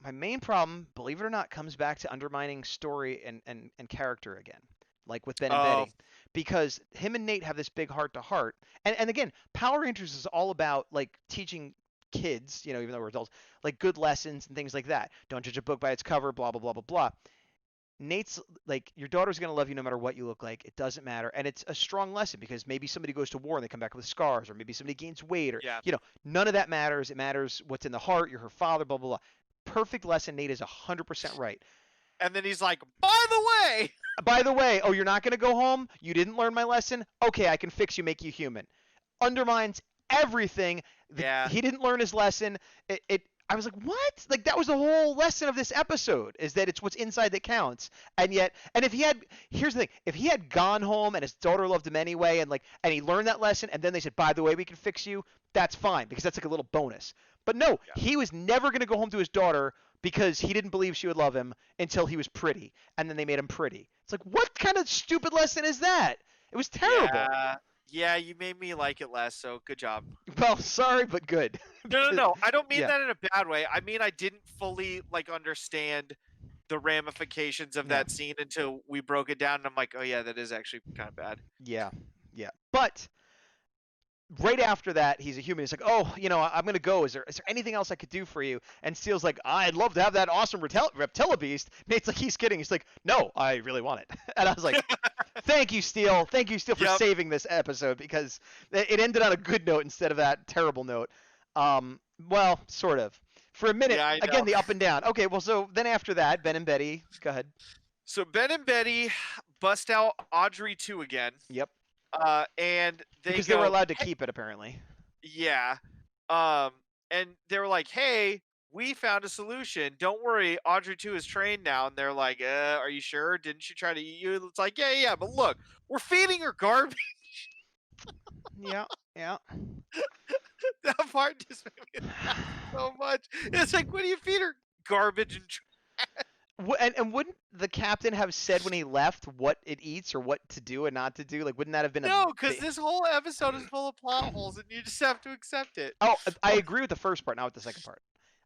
My main problem, believe it or not, comes back to undermining story and character again, like with Ben and Oh, Betty, because him and Nate have this big heart to heart, and again, Power Rangers is all about like teaching kids, even though we're adults, like good lessons and things like that. Don't judge a book by its cover, blah blah blah blah blah. Nate's like, your daughter's gonna love you no matter what you look like. It doesn't matter, and it's a strong lesson because maybe somebody goes to war and they come back with scars, or maybe somebody gains weight, or yeah. none of that matters. It matters what's in the heart. You're her father, blah blah blah. Perfect lesson. Nate is 100% right. And then he's like, by the way. By the way, oh, you're not gonna go home? You didn't learn my lesson? Okay, I can fix you, make you human. Undermines everything. Yeah. He didn't learn his lesson. I was like, what? Like, that was the whole lesson of this episode, is that it's what's inside that counts. And if he had, here's the thing, if he had gone home and his daughter loved him anyway, and he learned that lesson, and then they said, by the way, we can fix you, that's fine, because that's like a little bonus. But no, he was never going to go home to his daughter because he didn't believe she would love him until he was pretty, and then they made him pretty. It's like, what kind of stupid lesson is that? It was terrible. Yeah, you made me like it less, so good job. Well, sorry, but good. No. I don't mean Yeah. that in a bad way. I mean I didn't fully understand the ramifications of that scene until we broke it down, and I'm like, oh yeah, that is actually kind of bad. Yeah. But right after that, he's a human. He's like, oh, I'm going to go. Is there anything else I could do for you? And Steele's like, I'd love to have that awesome Reptilla Beast. Nate's like, he's kidding. He's like, no, I really want it. And I was like, thank you, Steele. Thank you, Steele, for saving this episode, because it ended on a good note instead of that terrible note. Well, sort of. For a minute, again, the up and down. Okay, well, so then after that, Ben and Betty, go ahead. So Ben and Betty bust out Audrey 2 again. Yep. And because they were allowed to keep it, apparently. Yeah. And they were like, hey, we found a solution. Don't worry, Audrey 2 is trained now. And they're like, are you sure? Didn't she try to eat you? It's like, yeah, but look, we're feeding her garbage. Yeah. That part just made me laugh so much. It's like, what do you feed her? Garbage and trash. And wouldn't the captain have said when he left what it eats or what to do and not to do? Like, wouldn't that have been No, because this whole episode is full of plot holes, and you just have to accept it. Oh, I agree with the first part, not with the second part.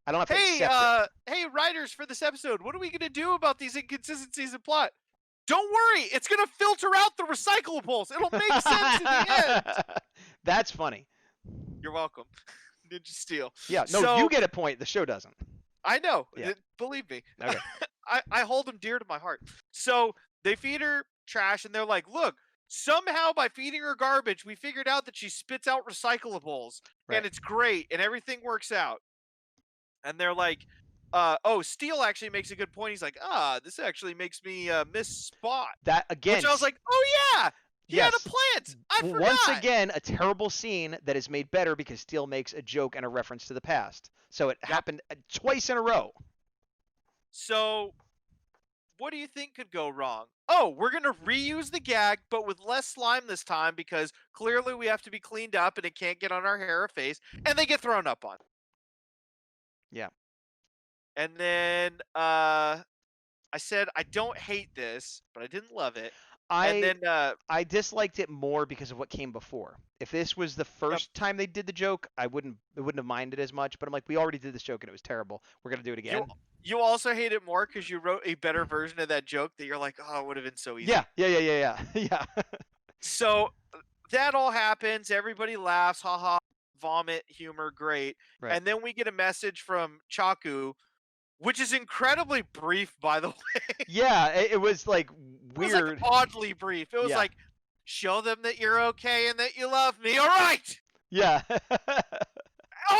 I don't have to accept it. Hey, writers, for this episode, what are we gonna do about these inconsistencies in plot? Don't worry, it's gonna filter out the recyclables. It'll make sense in the end. That's funny. You're welcome, Ninja Steel. Yeah, no, you get a point. The show doesn't. I know. Yeah. Believe me. Okay. I hold them dear to my heart. So they feed her trash, and they're like, look, somehow by feeding her garbage, we figured out that she spits out recyclables, and it's great, and everything works out. And they're like, Steel actually makes a good point. He's like, this actually makes me miss Spot. That, again. Which I was like, oh, yeah. He had a plant. I forgot. Once again, a terrible scene that is made better because Steel makes a joke and a reference to the past. So it happened twice in a row. So what do you think could go wrong? Oh, we're going to reuse the gag, but with less slime this time because clearly we have to be cleaned up and it can't get on our hair or face. And they get thrown up on. Yeah. And then I said, I don't hate this, but I didn't love it. I disliked it more because of what came before. If this was the first time they did the joke, I wouldn't have minded as much. But I'm like, we already did this joke and it was terrible. We're gonna do it again. You also hate it more because you wrote a better version of that joke that you're like, oh, it would have been so easy. Yeah. So that all happens. Everybody laughs. Haha. Vomit. Humor. Great. Right. And then we get a message from Chaku, which is incredibly brief, by the way. Yeah, it was like weird. It was like oddly brief. It was like, show them that you're okay and that you love me. All right. Yeah.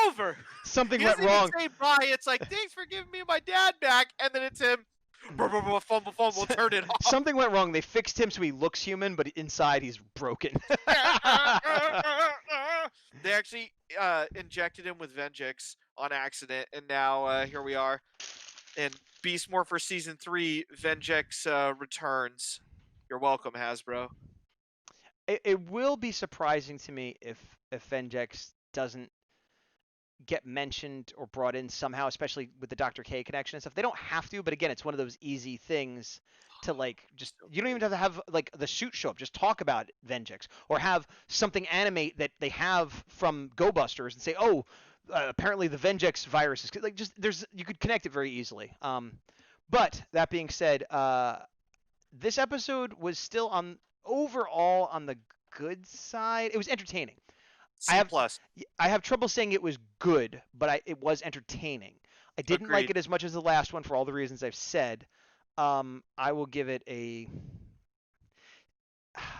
Over. Something went wrong. Even say bye. It's like, thanks for giving me my dad back, and then it's him. Fumble, turn it off. Something went wrong. They fixed him so he looks human, but inside he's broken. They actually injected him with Venjix on accident, and now here we are. In Beast Morphers Season 3, Venjix returns. You're welcome, Hasbro. It will be surprising to me if Venjix doesn't get mentioned or brought in somehow, especially with the Dr. K connection and stuff. They don't have to, but again, it's one of those easy things to like just So you don't even great. have to have like the suit show up. Just talk about Vengeance or have something animate that they have from Go Busters and say, oh, apparently the Vengeance virus is like just there's you could connect it very easily. But that being said, this episode was still on overall on the good side. It was entertaining. I C have plus. I have trouble saying it was good, but it was entertaining. I didn't like Agreed. it as much as the last one for all the reasons I've said. I will give it a.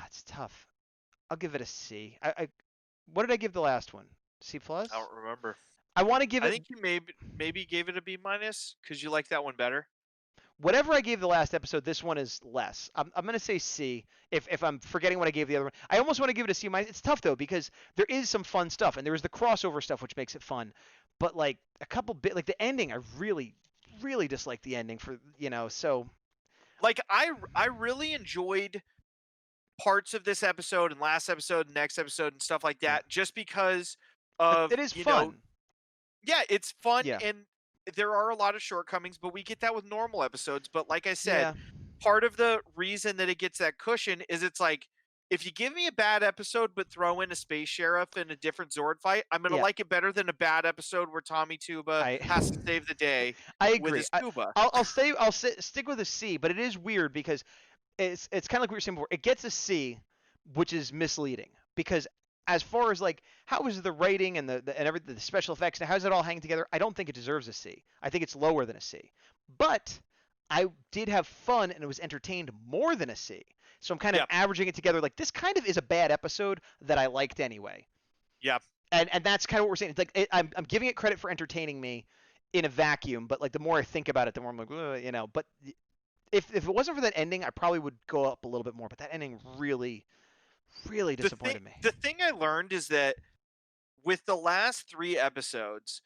It's tough. I'll give it a C. What did I give the last one? C plus. I don't remember. I want to give I it think you maybe gave it a B minus because you like that one better. whatever I gave the last episode. This one is less. I'm gonna say C. If I'm forgetting what I gave the other one, I almost want to give it a C minus. It's tough though because there is some fun stuff and there is the crossover stuff which makes it fun. But like a couple bit like the ending, I really dislike the ending for so Like I really enjoyed parts of this episode and last episode and next episode and stuff like that just because of it is you fun. know yeah, it's fun Yeah. and there are a lot of shortcomings, but we get that with normal episodes. But like I said, Yeah. part of the reason that it gets that cushion is it's like if you give me a bad episode but throw in a space sheriff and a different Zord fight, I'm gonna Yeah. like it better than a bad episode where Tommy Tuba I has to save the day I with agree. his tuba. I'll stick with a C, but it is weird because it's kind of like we were saying before. It gets a C, which is misleading because as far as like how is the writing and and everything, the special effects, and how does it all hang together? I don't think it deserves a C. I think it's lower than a C. But I did have fun and it was entertained more than a C. So I'm kind of Yep. averaging it together. Like this kind of is a bad episode that I liked anyway. Yep. And that's kind of what we're saying. It's like I'm giving it credit for entertaining me in a vacuum, but like the more I think about it, the more I'm like, ugh. But if it wasn't for that ending, I probably would go up a little bit more. But that ending really disappointed me. The thing I learned is that with the last 3 episodes,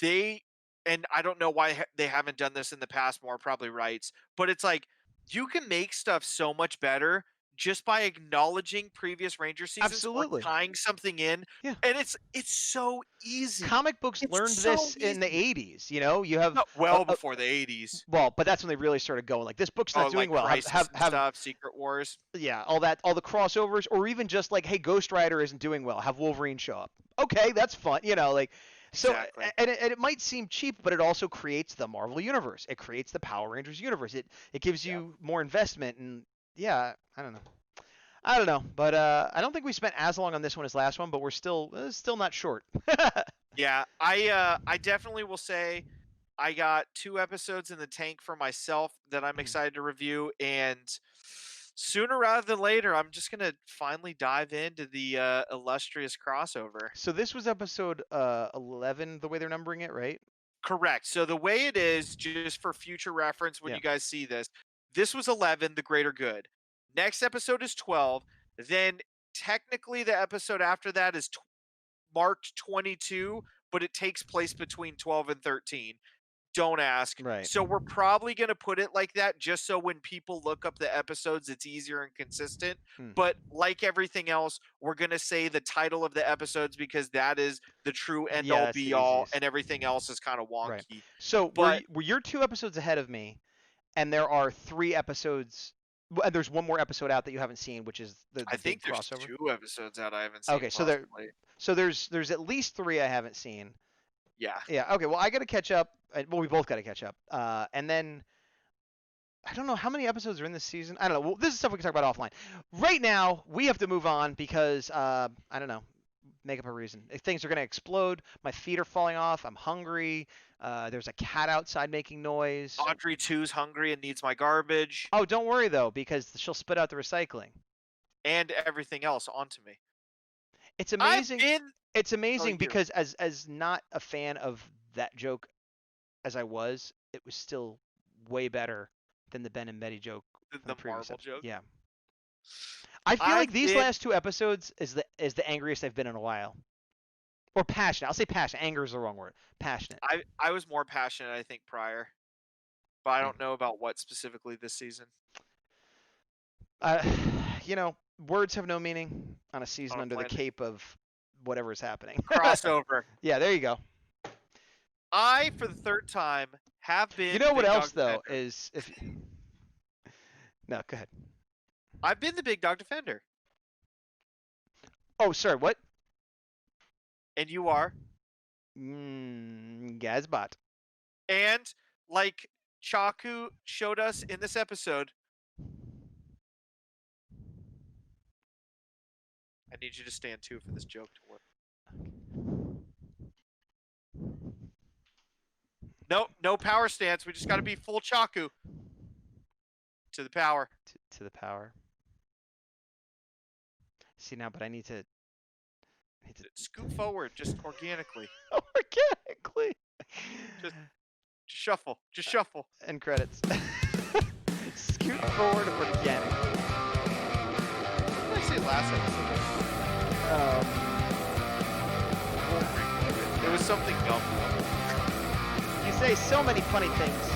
they and I don't know why they haven't done this in the past more, probably rights, but it's like you can make stuff so much better just by acknowledging previous Ranger seasons Absolutely. or tying something in. Yeah. And it's so easy. Comic books It's learned so this in the easy. 80s. You have No, well before the 80s. well, but that's when they really started going. Like this book's not Oh, doing like well. Crisis Have and stuff, Secret Wars. yeah, all the crossovers, or even just like, hey, Ghost Rider isn't doing well. Have Wolverine show up. Okay, that's fun. Like so, Exactly. and it might seem cheap, but it also creates the Marvel universe. It creates the Power Rangers universe. It gives you more investment, and yeah, I don't know, but I don't think we spent as long on this one as last one, but we're still not short. Yeah, I definitely will say I got 2 episodes in the tank for myself that I'm excited to review, and sooner rather than later, I'm just gonna finally dive into the illustrious crossover. So this was episode 11, the way they're numbering it, right? Correct. So the way it is, just for future reference, when Yeah. you guys see this was 11, the greater good. Next episode is 12. Then technically, the episode after that is marked 22, but it takes place between 12 and 13. Don't ask. Right. So we're probably going to put it like that just so when people look up the episodes, it's easier and consistent. But like everything else, we're going to say the title of the episodes because that is the true end Yeah, all that's the be all, easiest. and everything else is kind of wonky. Right. So But were you're 2 episodes ahead of me, and there are 3 episodes. And there's one more episode out that you haven't seen, which is the I think big there's crossover. 2 episodes out I haven't seen. Okay, possibly. so there's at least 3 I haven't seen. Yeah. Yeah. Okay. Well, I got to catch up. Well, we both got to catch up. And then I don't know how many episodes are in this season. I don't know. Well, this is stuff we can talk about offline. Right now, we have to move on because I don't know. Make up a reason. If things are gonna explode. My feet are falling off. I'm hungry. There's a cat outside making noise. Audrey 2's hungry and needs my garbage Oh, don't worry though, because she'll spit out the recycling. and everything else onto me. It's amazing. I've been It's amazing you. because as not a fan of that joke as I was, it was still way better than the Ben and Betty joke from the previous Marvel episode. joke. Yeah. I feel like I've these been- last 2 episodes is the angriest I've been in a while. Or passionate. I'll say passionate. Anger is the wrong word. Passionate. I was more passionate, I think, prior, but I don't know about what specifically this season. Words have no meaning on a season On a under the planet. cape of whatever is happening. Crossover. Yeah, there you go. I, for the third time, have been. You know what Big else Dog though Defender. is if. No, go ahead. I've been the Big Dog Defender, Oh, sorry. What? and you are. Gazbot. And like Chaku showed us in this episode, I need you to stand too for this joke to work. No power stance. We just got to be full Chaku. To the power. To the power. See now, but I need to Scoot forward, just organically. organically. Just shuffle. Just shuffle. End credits. Scoot forward organically. What did I say last episode? It was something dumb. You say so many funny things.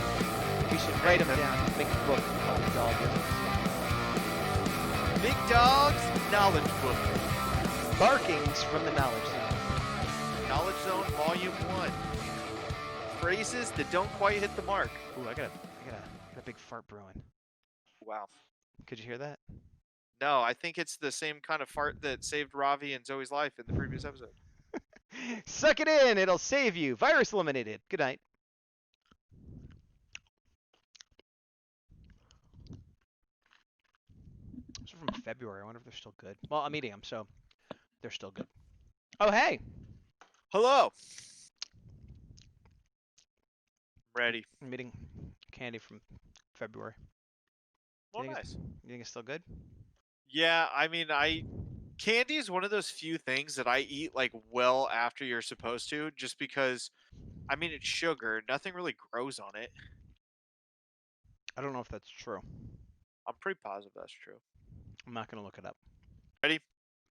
You should write them down. Make a book called Dawg Defender. Big Dog's Knowledge Book. Barkings from the Knowledge Zone. Knowledge Zone Volume 1. Phrases that don't quite hit the mark. Ooh, I got a big fart brewing. Wow. Could you hear that? No, I think it's the same kind of fart that saved Ravi and Zoe's life in the previous episode. Suck it in. It'll save you. Virus eliminated. Good night. These are from February. I wonder if they're still good. Well, I'm eating them, so they're still good. Oh, hey. Hello. Ready. I'm eating candy from February. Well, You nice. think it's still good? Yeah, I mean, candy is one of those few things that I eat like well after you're supposed to, just because, I mean, it's sugar. Nothing really grows on it. I don't know if that's true. I'm pretty positive that's true. I'm not going to look it up. Ready?